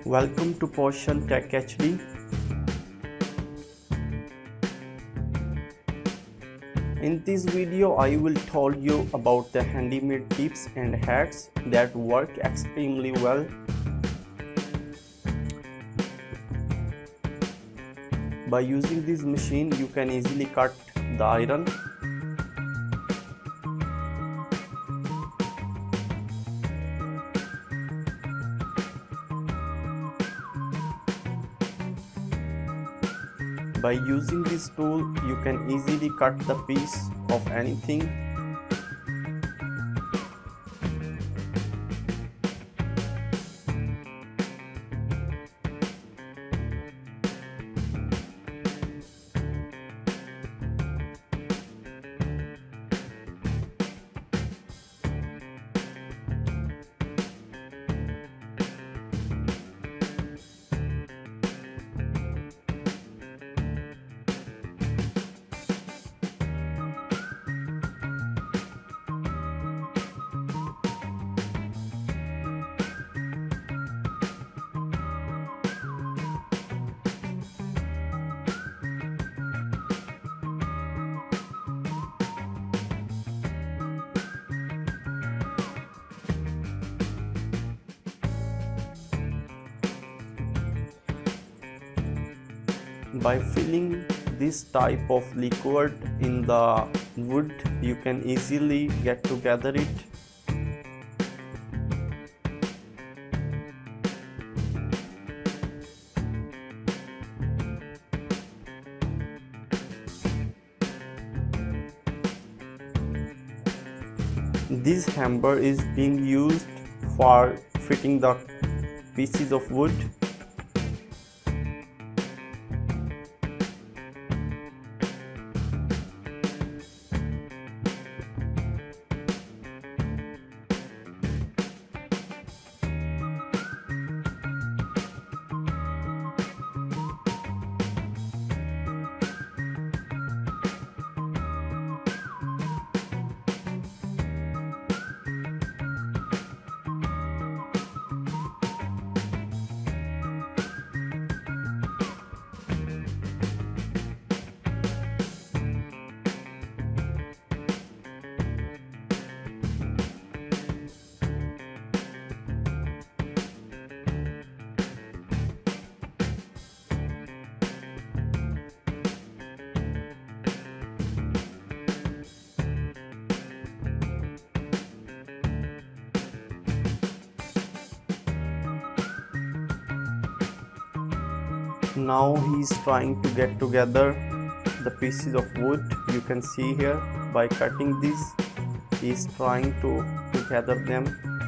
Welcome to Portion Tech HD. In this video, I will tell you about the handmade tips and hacks that work extremely well. By using this machine, you can easily cut the iron. By using this tool, you can easily cut the piece of anything. By filling this type of liquid in the wood, you can easily get together it. This hammer is being used for fitting the pieces of wood. Now he is trying to get together the pieces of wood. You can see here by cutting this, he is trying to gather them.